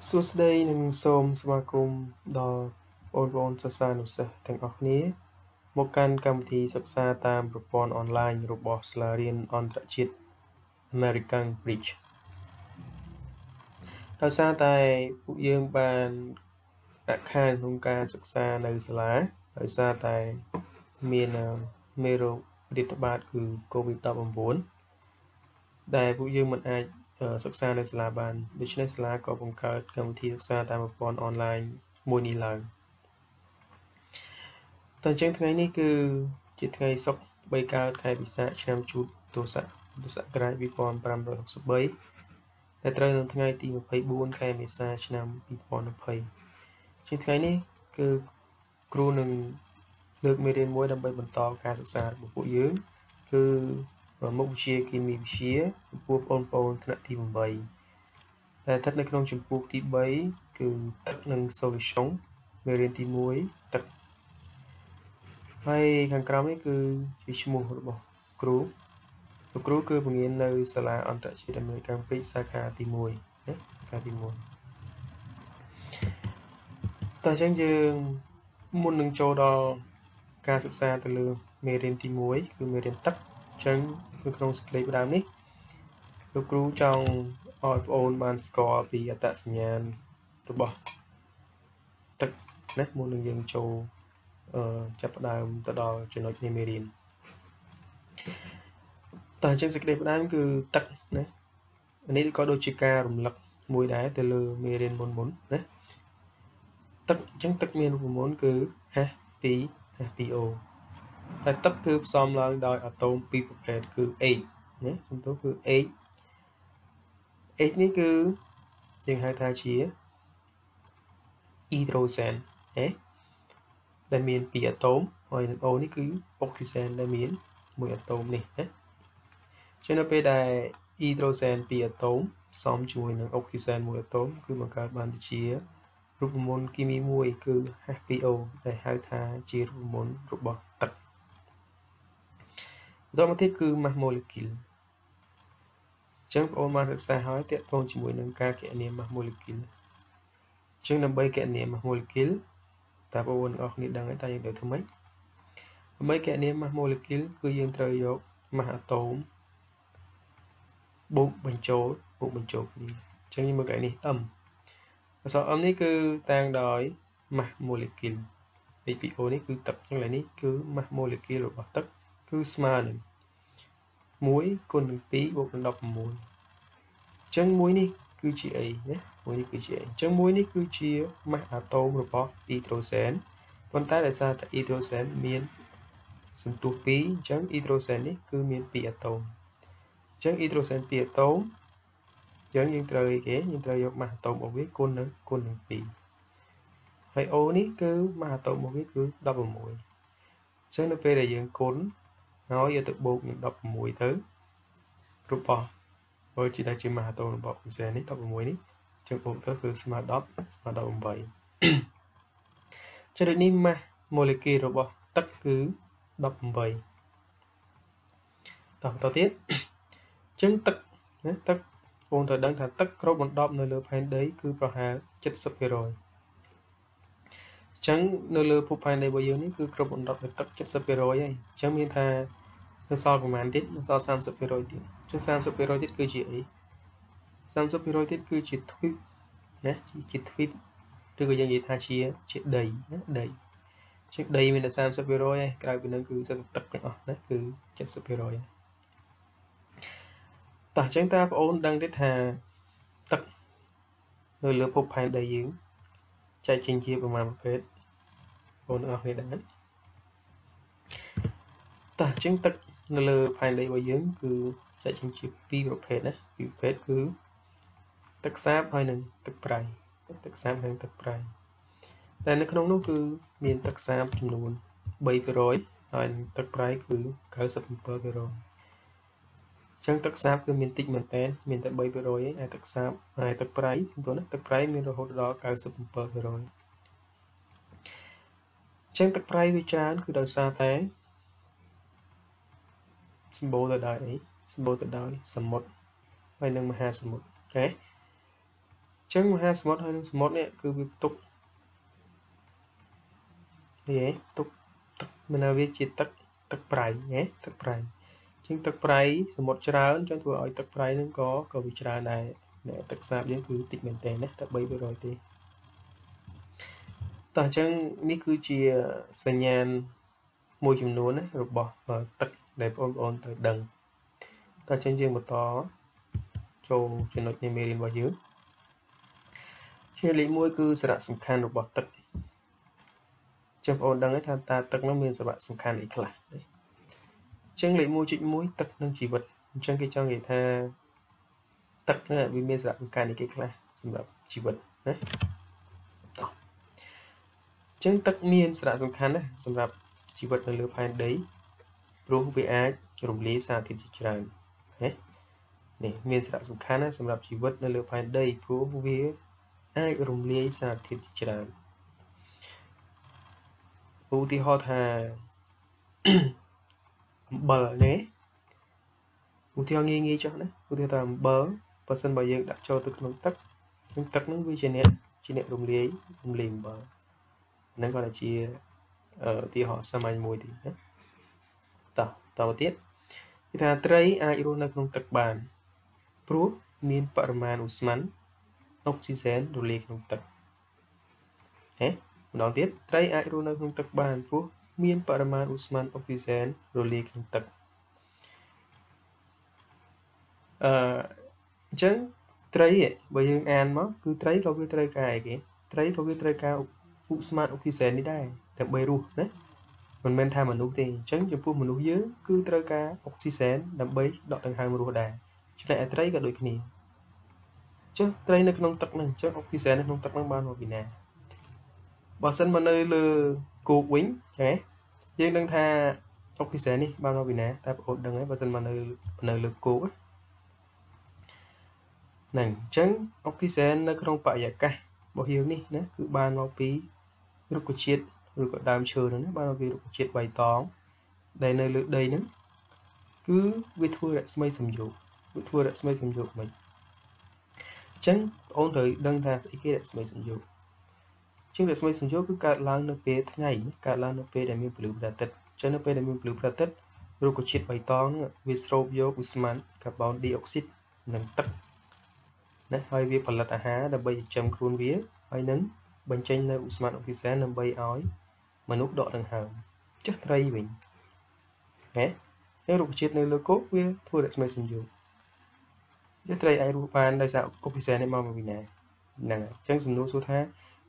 សួស្តីនិងសូមស្វាគមន៍ដល់បងប្អូនសិស្សានុសិស្សទាំងអស់គ្នាមកកាន់កម្មវិធីសិក្សាតាមប្រព័ន្ធអនឡាញរបស់សាលារៀនអន្តរជាតិ American Bridge ដោយសារតែពួកយើងបានអាក់ខានក្នុងការសិក្សានៅសាលាដោយសារតែមានមេរោគរាតត្បាតគឺ COVID-19 ដែលពួកយើងមិនអាចសិក្សានៅសាលាបានដូច្នេះសាលាក៏បង្កើតកម្មវិធីសិក្សាតាមប្រព័ន្ធអនឡាញមួយនេះឡើងតើអញ្ចឹងថ្ងៃនេះគឺជាថ្ងៃសុក្រ3កើតខែពិសាខឆ្នាំជូតទសករាជ2563ដែលត្រូវនៅថ្ងៃទី24ខែមេសាឆ្នាំ2020ជាថ្ងៃនេះគឺគ្រូនឹងលើកមេរៀនមួយដើម្បីបន្តការសិក្សារបស់ពួកយើងគឺមុខវិជ្ជាគីមីវិទ្យាចំពោះបងប្អូនថ្នាក់ទី8ដែលស្ថិតនៅក្នុងជំពូកទី3គឺទឹកនិង solution មេរៀនទី1ទឹកហើយខាងក្រោមនេះគឺជាឈ្មោះរបស់គ្រូលោកគ្រូគឺបង្រៀននៅសាលាអន្តរជាតិ American Bridge សាខាទី1ណាសាខាទី1តើអញ្ចឹងយើងមុននឹងចូលដល់ការសិក្សាទៅលើមេរៀនទី1គឺមេរៀនទឹកអញ្ចឹងនៅក្នុងសេចក្តីផ្ដើមនេះលោកគ្រូចង់ឲ្យបងប្អូនបានស្គាល់ពីអត្តសញ្ញាណរបស់ទឹកណាមុននឹងយើងចូលចាប់ផ្ដើមទៅដល់ចំណុចនៃមេរៀនតើអញ្ចឹងសេចក្តីផ្ដើមគឺទឹកណានេះក៏ដូចជាការរំលឹកមួយដែរទៅលើមេរៀនមុនណាទឹកអញ្ចឹងទឹកមានរូបមន្តគឺ H2O តែទឹកគឺផ្សំឡើងដោយអាតូមពីរប្រភេទគឺ H ណាសំដៅគឺ H នេះគឺយើងហៅថាជាអ៊ីដ្រូសែនដែលមាន2អាតូមហើយនឹង O នេះគឺអុកស៊ីសែនដែលមាន1អាតូមនេះណាចឹងនៅពេលដែលអ៊ីដ្រូសែន2អាតូមផ្សំជាមួយនឹងអុកស៊ីសែន1អាតូមគឺបង្កើតបានជារូបមន្តគីមីមួយគឺ H2O ដែលហៅថាជារូបមន្តរបស់ទឹកបន្តមកទៀតគឺ mass molecule ចឹងបងប្អូនបានសិក្សាហើយទាក់ទងជាមួយនឹងការគណនា mass molecule ចឹងដើម្បីគណនា mass molecule តើបងប្អូនទាំងអស់គ្នាដឹងហើយតើយើងត្រូវធ្វើម៉េចដើម្បីគណនា mass molecule គឺយើងត្រូវយក mass អាតូមបូកបញ្ចូលគ្នាចឹងយើងមើលកន្លែងនេះ M អក្សរ M នេះគឺតាំងដោយ mass molecule H2O នេះគឺទឹកចឹងកន្លែងនេះគឺ mass molecule របស់ទឹកគឺស្មើនឹង1គុណនឹង2បូកនឹង16ចឹង1នេះគឺជាអីណា1នេះគឺជាអីចឹង1នេះគឺជា mass អាតូមរបស់អ៊ីដ្រូសែនប៉ុន្តែដោយសារតែអ៊ីដ្រូសែនមានសន្ទុះ2អញ្ចឹងអ៊ីដ្រូសែននេះគឺមាន2អាតូមអញ្ចឹងអ៊ីដ្រូសែន2អាតូមអញ្ចឹងយើងត្រូវអីគេយើងត្រូវយក mass អាតូមរបស់វាគុណនឹង2ហើយ O នេះគឺ mass អាតូមរបស់វាគឺ16អញ្ចឹងនៅពេលដែលយើងគុណហើយយកទៅបូកនឹង16ទៅរបស់បើជាដែលជា mass អាតូមរបស់អុកស៊ីសែននេះ16នេះចឹងបូកទៅគឺស្មើ10ស្មើ18ចឹងដូចនេះ mass molecule របស់ទឹកគឺ18តទៀតចឹងទឹកណាទឹកបងត្រូវដឹងថាទឹកគ្របដណ្ដប់នៅលើផែនដីគឺប្រហែល 70% អញ្ចឹងនៅលើភពផែនដីរបស់យើងនេះគឺគ្របដណ្ដប់ដោយទឹក 70% ហើយអញ្ចឹងមានថានៅសល់ប្រមាណទៀតនៅសល់ 30% ទៀតចុះ 30% ទៀតគឺជាអី 30% ទៀតគឺជាទ្វីបណាជាទ្វីបឬក៏យើងនិយាយថាជាដីណាដីជាដីមានតែ 30% ហើយក្រៅពីនឹងគឺសិតទឹកទាំងអស់ណាគឺ 70% ហើយតោះអញ្ចឹងតើបងប្អូនដឹងទេថាទឹកនៅលើភពផែនដីយើងចែកចេញជាប្រមាណប្រភេទបងប្អូនទាំងអស់គ្នាដឹងទេតើអញ្ចឹងទឹកនៅលើផែនដីរបស់យើងគឺចែកចេញជា2ប្រភេទណា2ប្រភេទគឺទឹកសាបហើយនិងទឹកប្រៃទឹកសាបហើយនិងទឹកប្រៃតែនៅក្នុងនោះគឺមានទឹកសាបចំនួន 3% ហើយនិងទឹកប្រៃគឺ 97%ចឹងទឹកសាបគឺមានតិចមែនតើមានតែ 3% ឯទឹកសាបហើយទឹកប្រៃសំទោសណាទឹកប្រៃមានរហូតដល់ 97% ចឹងទឹកប្រៃវាច្រើនគឺដោយសារតែសម្បូរទៅដោយអីសម្បូរទៅដោយសមុទ្រហើយនិងមហាសមុទ្រអូខេ Chẳng mà hai smart hay smart nè cứ việc tục thế tục mình nào viết chỉ tắc tắc prai nhé tắc prai chính tắc prai smart trơn cho tôi ở tắc prai nó có bị trơn này để tắc sạp đến cứ tịnh mình tên đấy tắc bay vừa rồi thì ta chẳng ní cứ chỉ sinh nhàn môi trường nón đấy rồi bỏ tắc để ôn từ đằng ta chẳng riêng một tó cho trên nội nhẹ mềm vào dưới trên lý môi cứ sẽ sầm khăn rồi bỏ tắc trong ôn đằng ấy ta tắc nó miền sẽ sầm khăn này cả đấy chẳng lý môi chỉnh mũi tắc nâng chỉ vật chẳng cái cho người ta tắc nó là vì miền sẽ sầm khăn này cái là sầm lập chỉ vật đấy chẳng tắc miền sẽ sầm khăn đấy sầm lập chỉ vật là lừa phai đấyรู้ไปอาจรวมเลี้ยสาธิตจรานเนี่ยมีสระสำคัญนะสำหรับชีวิตในเรือพายได้รู้ไปอาจรวมเลี้ยสาธิตจรานอุทิศทาเบอร์เนี่ยอุทิศงี้งี้จ้ะนะอุทิศทาเบอร์ภาษาบาลีดักโจตุกน้องตักน้องตักนั่งวิจัยเนี่ยรวมเลี้ยเบอร์นั่นก็là chiaที่họสมัยมวยดีนะต่อទៀតគេថាត្រីអាចរស់នៅក្នុងទឹកបានព្រោះមានបរិមាណឧស្ម័នអុកស៊ីសែនរលាយក្នុងទឹកម្ដងទៀតត្រីអាចរស់នៅក្នុងទឹកបានព្រោះមានបរិមាណឧស្ម័នអុកស៊ីសែនរលាយក្នុងទឹកអញ្ចឹងត្រីបើយើងអានមកគឺត្រីក៏វាត្រូវការអីគេត្រីក៏វាត្រូវការឧស្ម័នអុកស៊ីសែននេះដែរដើម្បីរស់ណាមិនមែនថាមនុស្សទេអញ្ចឹងចំពោះមនុស្សយើងគឺត្រូវការអុកស៊ីសែនដើម្បីដកដង្ហើមរស់ដែរចំណែកឯត្រីក៏ដូចគ្នាចុះត្រីនៅក្នុងទឹកហ្នឹងចុះអុកស៊ីសែននៅក្នុងទឹកហ្នឹងបានមកពីណាបើសិនមកនៅលើគោកវិញចាយើងដឹងថាអុកស៊ីសែននេះបានមកពីណាតែបងប្អូនដឹងហើយបើសិនមកនៅលើគោកហ្នឹងអញ្ចឹងអុកស៊ីសែននៅក្នុងបរិយាកាសរបស់យើងនេះណាគឺបានមកពីរុក្ខជាតិឬក៏ដើមឈើហ្នឹងណាបានមកពីរុក្ខជាតិបៃតងដែលនៅលើដីហ្នឹងគឺវាធ្វើរស្មីសំយោគមិនអញ្ចឹងបងអូនត្រូវដឹងថាស្អីគេរស្មីសំយោគជាងរស្មីសំយោគគឺកើតឡើងនៅពេលថ្ងៃកើតឡើងនៅពេលដែលមានពន្លឺព្រះអាទិត្យអញ្ចឹងនៅពេលដែលមានពន្លឺព្រះអាទិត្យរុក្ខជាតិបៃតងវាស្រូបយកឧស្ម័នកាបូនឌីអុកស៊ីតនិងទឹកណាហើយវាផលិតអាហារដើម្បីចិញ្ចឹមខ្លួនវាហើយនឹងបញ្ចេញនៅឧស្ម័នអុកស៊ីសែនដើម្បីឲ្យមនុស្សដកដង្ហើមចុះត្រីវិញហើយរុក្ខជាតិនៅលើគោកវាធ្វើរស្មីសំយោគត្រីអាចរស់បានដោយសារអុកស៊ីសែននេះមកពីណាហ្នឹងហើយអញ្ចឹងសំណួរសួរថា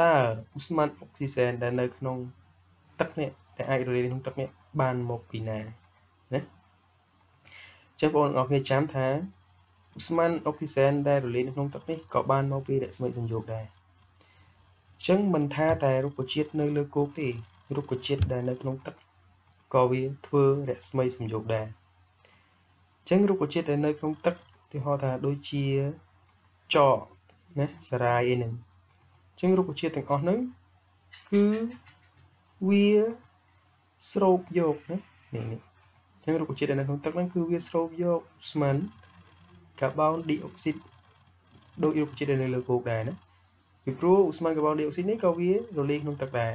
តើឧស្ម័នអុកស៊ីសែនដែលនៅក្នុងទឹកនេះដែលអាចរលាយក្នុងទឹកនេះបានមកពីណាណាចឹងបងប្អូនអរគ្នាចាំថាឧស្ម័នអុកស៊ីសែនដែលរលាយនៅក្នុងទឹកនេះក៏បានមកពីរស្មីសំយោគដែរអញ្ចឹងមិនថាតែរុក្ខជាតិនៅលើគោកទេរុក្ខជាតិដែលនៅក្នុងទឹកក៏វាធ្វើរស្មីសំយោគដែរអញ្ចឹងរុក្ខជាតិដែលនៅក្នុងទឹកទីហៅថាដូចជាចកណាសារ៉ាយអីហ្នឹងអញ្ចឹងរុក្ខជាតិទាំងអស់ហ្នឹងគឺវាស្រូបយកណានេះអញ្ចឹងរុក្ខជាតិដែលនៅក្នុងទឹកហ្នឹងគឺវាស្រូបយកឧស្ម័នកាបូនឌីអុកស៊ីតដូចរុក្ខជាតិដែលនៅលើគោកដែរណាពីព្រោះឧស្ម័នកាបូនឌីអុកស៊ីតនេះក៏វារលាយក្នុងទឹកដែរ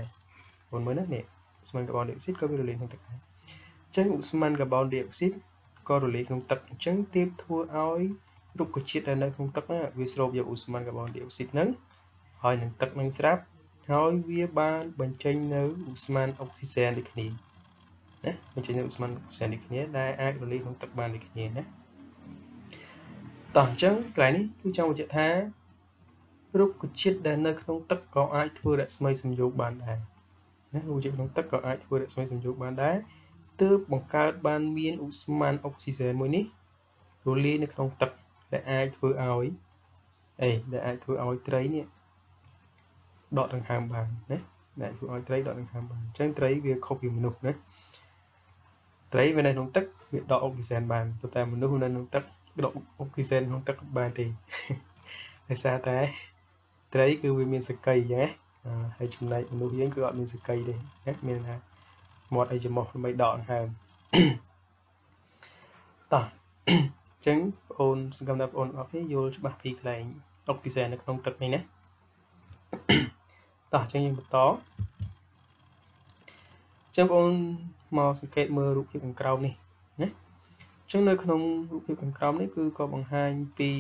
បងមើលណានេះឧស្ម័នកាបូនឌីអុកស៊ីតក៏វារលាយក្នុងទឹកដែរអញ្ចឹងឧស្ម័នកាបូនឌីអុកស៊ីតក៏រលាយក្នុងទឹកអញ្ចឹងទើបធ្វើឲ្យរុក្ខជាតិដែលនៅក្នុងទឹកហ្នឹងវាស្រូបយកឧស្ម័នកាបូនឌីអុកស៊ីតហ្នឹងហើយនឹងទឹកនឹងស្រាប់ហើយវាបានបញ្ចេញនៅឧស្ម័នអុកស៊ីសែនដូចគ្នាណាបញ្ចេញនៅឧស្ម័នអុកស៊ីសែនដូចគ្នាដែលអាចរលាយក្នុងទឹកបានដូចគ្នាណាតោះអញ្ចឹងកន្លែងនេះគឺចង់បញ្ជាក់ថារុក្ខជាតិដែលនៅក្នុងទឹកក៏អាចធ្វើរស្មីសំយោគបានដែរណារុក្ខជាតិក្នុងទឹកក៏អាចធ្វើរស្មីសំយោគបានដែរទើបបង្កើតបានមានឧស្ម័នអុកស៊ីសែនមួយនេះរលាយនៅក្នុងទឹកដែលអាចធ្វើឲ្យត្រីនេះដកដង្ហើមបានណាដែលធ្វើឲ្យត្រីដកដង្ហើមបានអញ្ចឹងត្រីវាខុសពីមនុស្សណាត្រីវានៅក្នុងទឹកវាដកអុកស៊ីសែនបានប៉ុន្តែមនុស្សនៅក្នុងទឹកដកអុកស៊ីសែនក្នុងទឹកបានទេដោយសារតែត្រីគឺវាមានសកីអញ្ចឹងណាហើយចំណែកមនុស្សយើងគឺអត់មានសកីទេណាមានថាមាត់អីច្រមុះដើម្បីដកដង្ហើមតោះអញ្ចឹងបងអូនសង្ឃឹមថាបងអូនអរគ្នាយល់ច្បាស់ពីកន្លែង អុកស៊ីហ្សែននៅក្នុងទឹកនេះណាតោះអញ្ចឹងយើងបន្តចឹងបងប្អូនមកសង្កេតមើលរូបភាពខាងក្រោមនេះណាអញ្ចឹងនៅក្នុងរូបភាពខាងក្រោមនេះគឺក៏បង្ហាញពី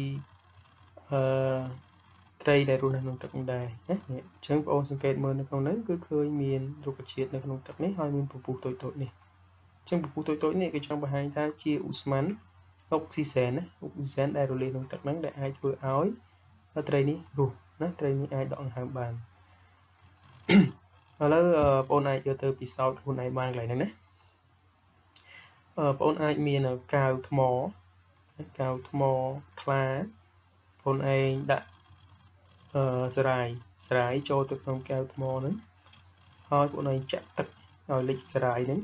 ត្រីដែលរស់នៅក្នុងទឹកនេះដែរណាអញ្ចឹងបងប្អូនសង្កេតមើលនៅក្នុងនេះគឺឃើញមានរុក្ខជាតិនៅក្នុងទឹកនេះហើយមានពពុះតូចៗនេះអញ្ចឹងពពុះតូចៗនេះគេចង់បង្ហាញថាជាឧស្ម័នអុកស៊ីហ្សែនណាអុកស៊ីហ្សែនដែលរលាយក្នុងទឹកហ្នឹងដែលអាចធ្វើឲ្យត្រីនេះរស់ណាត្រីនេះអាចដកដង្ហើមបានឥឡូវបងប្អូនអាចយកទៅពិសោធន៍ខ្លួនឯងបានកន្លែងហ្នឹងណាបងប្អូនអាចមានកៅថ្មថ្លាបងប្អូនឯងដាក់ស្រាយចូលទៅក្នុងកែវថ្មហ្នឹងហើយបងប្អូនឯងចាក់ទឹកឲ្យលិចស្រាយហ្នឹង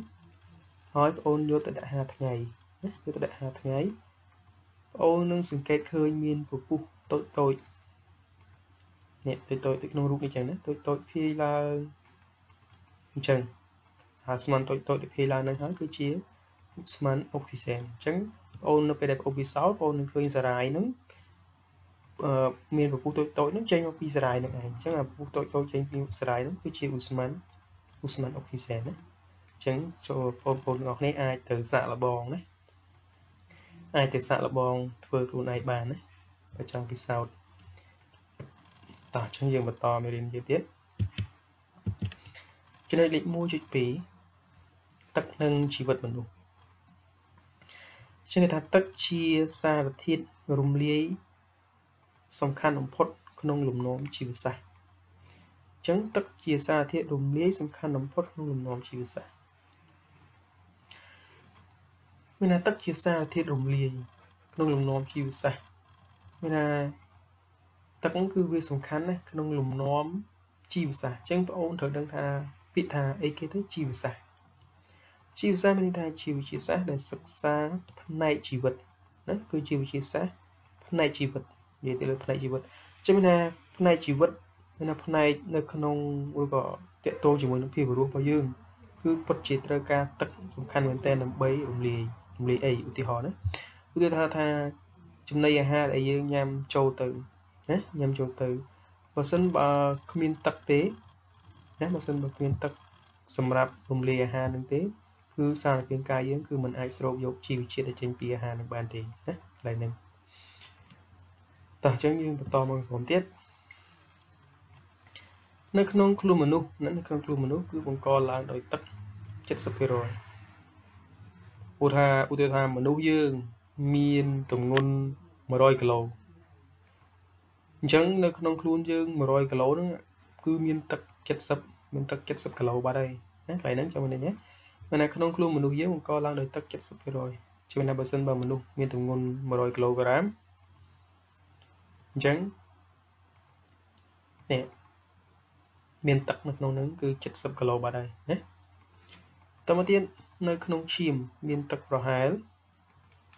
ហើយបងប្អូនយកទៅដាក់5ថ្ងៃណាយកទៅដាក់5ថ្ងៃបងប្អូននឹងសង្កេតឃើញមានពពុះតូចនេះតូចក្នុងរូបនេះចឹងណាតូចភាយឡើងអញ្ចឹងហើយស្មានតូចដែលភាយឡើងហ្នឹងហើយគឺជាស្មានអុកស៊ីហ្សែនអញ្ចឹងបងប្អូននៅពេលដែលអូប៊ីសោតបងប្អូននឹងឃើញសារ៉ាយហ្នឹងមានពពុះតូចហ្នឹងចេញមកពីសារ៉ាយហ្នឹងឯងអញ្ចឹងអាពពុះតូចចេញពីសារ៉ាយហ្នឹងគឺជាឧស្ម័នអុកស៊ីហ្សែនណាអញ្ចឹងចូលបងប្អូនទាំងអស់គ្នាអាចទៅសាកល្បងណាអាចទៅសាកល្បងធ្វើខ្លួនឯងបានណាបើចង់ពិសោធន៍តោះអញ្ចឹងយើងបន្តមេរៀនទៀតចំណុចលេខ 1.2 ទឹកនិងជីវិតមនុស្សជាគេថាទឹកជាសារធាតុរំលាយសំខាន់បំផុតក្នុងលំនាំជីវសាស្ត្រអញ្ចឹងទឹកជាសារធាតុរំលាយសំខាន់បំផុតក្នុងលំនាំជីវសាស្ត្រមានថាទឹកជាសារធាតុរំលាយក្នុងលំនាំជីវសាស្ត្រមានថាទឹកគឺវាសំខាន់ណាស់ក្នុងលំនាំជីវសាស្ត្រអញ្ចឹងបងប្អូនត្រូវដឹងថាពាក្យថាអីគេទៅជីវសាស្ត្រមានន័យថាជីវវិទ្យាសាស្ត្រដែលសិក្សាផ្នែកជីវិតណាគឺជីវវិទ្យាសាស្ត្រផ្នែកជីវិតនិយាយទៅលើផ្នែកជីវិតអញ្ចឹងមានថាផ្នែកជីវិតមានថាផ្នែកនៅក្នុងឬក៏តកតងជាមួយនឹងភាពរស់របស់យើងគឺពិតជាត្រូវការទឹកសំខាន់មែនទែនដើម្បីរំលាយអីឧទាហរណ៍ណាឧទាហរណ៍ថាចំណីអាហារដែលយើងញ៉ាំចូលទៅណាញ៉ាំចូលទៅបើសិនបើគ្មានទឹកទេណាបើសិនបើគ្មានទឹកសម្រាប់រំលាយអាហារនឹងទេគឺសារពាង្គកាយយើងគឺมันអាចស្រូបយកជីវជាតិដែលចេញពីអាហារនឹងបានទេណាកន្លែងហ្នឹងតោះអញ្ចឹងយើងបន្តមកក្រុមទៀតនៅក្នុងខ្លួនមនុស្សគឺបង្កឡើងដោយទឹក 70% ឧទាហរណ៍មនុស្សយើងមានទម្ងន់100 គីឡូអញ្ចឹងនៅក្នុងខ្លួនយើង100 គីឡូហ្នឹងគឺមានទឹក70 គីឡូបាត់ហើយណាកន្លែងហ្នឹងចាំមើលនេះណាមានតែក្នុងខ្លួនមនុស្សយើងបង្កឡើងដោយទឹក 70% ជាណាបើសិនបើមនុស្សមានទម្ងន់100 គីឡូក្រាមអញ្ចឹងនេះមានទឹកនៅក្នុងហ្នឹងគឺ70 គីឡូបាត់ហើយណាតទៅទៀតនៅក្នុងឈាមមានទឹកប្រហែល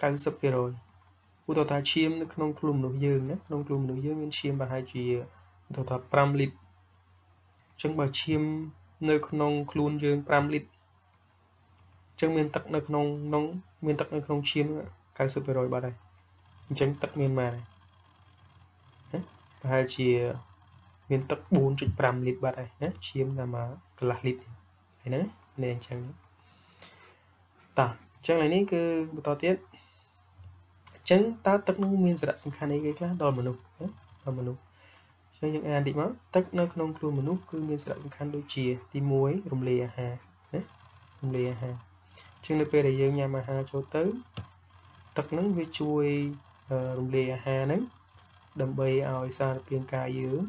90% ឧទាហរណ៍ថាឈាមនៅក្នុងខ្លួនមនុស្សយើងណាក្នុងខ្លួនមនុស្សយើងមានឈាមប្រហែលជាឧទាហរណ៍ថា5លីត្រអញ្ចឹងបើឈាមនៅក្នុងខ្លួនយើង5លីត្រអញ្ចឹងមានទឹកនៅក្នុងឈាម 90% បាត់ហើយអញ្ចឹងទឹកមានម៉ានប្រហែលជាមានទឹក 4.5 លីត្របាត់ហើយណាឈាមតែមកកន្លះលីត្រហើយណានេះអញ្ចឹងតោះអញ្ចឹងឡើយនេះគឺបន្តទៀតអញ្ចឹងតើទឹកនឹងមានសារៈសំខាន់អីគេខ្លះដល់មនុស្សណាដល់មនុស្សអញ្ចឹងយើងអានតិចមកទឹកនៅក្នុងខ្លួនមនុស្សគឺមានសារៈសំខាន់ដូចជាទី1រំលាយអាហារណារំលាយអាហារអញ្ចឹងនៅពេលដែលយើងញ៉ាំអាហារចូលទៅទឹកហ្នឹងវាជួយរំលាយអាហារហ្នឹងដើម្បីឲ្យសារពាង្គកាយយើង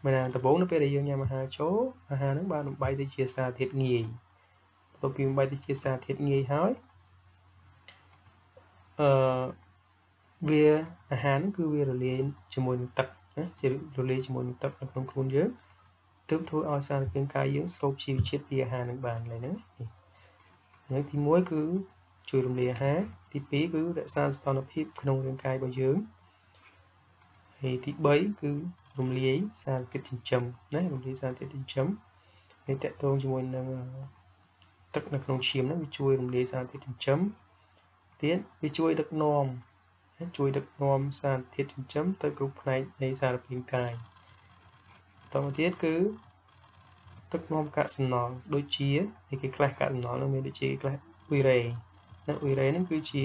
មិនថាដំបូងនៅពេលដែលយើងញ៉ាំអាហារចូលអាហារហ្នឹងបានបំបែកទៅជាសារធាតុងាយបន្ទាប់ពីបំបែកទៅជាសារធាតុងាយហើយវាអាហារហ្នឹងគឺវារលាយជាមួយនឹងទឹកណាជារលាយជាមួយនឹងទឹកនៅក្នុងខ្លួនយើងទើបធ្វើឲ្យសារពាង្គកាយយើងស្រូបជីវជាតិពីអាហារហ្នឹងបានឡើយហ្នឹងទី1គឺជួយរំលាយអាហារទី2គឺរក្សាសីតុណ្ហភាពក្នុងរាងកាយរបស់យើងហើយទី3គឺរំលាយសារធាតុចិញ្ចឹមណារំលាយសារធាតុចិញ្ចឹមហើយតកតងជាមួយនឹងទឹកនៅក្នុងឈាមហ្នឹងវាជួយរំលាយសារធាតុចិញ្ចឹមទៀតវាជួយដឹកនាំ ជួយដឹកនាំសារធាតុចិញ្ចឹមទៅគ្រប់ផ្នែកនៃសារពាង្គកាយតទៅទៀតគឺដឹកនាំកាកសំណល់ដូចជាគេខ្លះកាកសំណល់នឹងមានដូចជាខ្លះអ៊ុយរ៉េណាអ៊ុយរ៉េហ្នឹងគឺជា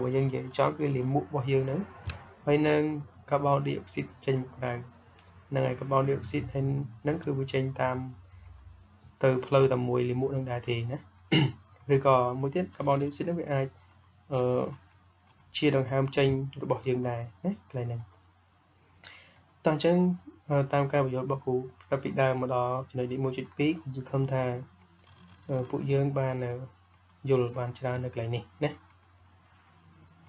បើយើងនិយាយចំគឺលាមករបស់យើងហ្នឹងហើយនឹងកាបូនឌីអុកស៊ីតចេញមកក្រៅហ្នឹងហើយកាបូនឌីអុកស៊ីតហ្នឹងគឺវាចេញតាមទៅផ្លូវតែមួយលាមកនឹងដែរទេណាឬក៏មួយទៀតកាបូនឌីអុកស៊ីតហ្នឹងវាអាចជាដង្ហើមចេញរបស់យើងដែរណាកន្លែងហ្នឹងតោះអញ្ចឹងតាមការបញ្យល់របស់គ្រូកាលពីដើមមកដល់ចំណុចទី 1.2 ខ្ញុំសង្ឃឹមថាពួកយើងបានយល់បានច្រើននៅកន្លែងនេះណា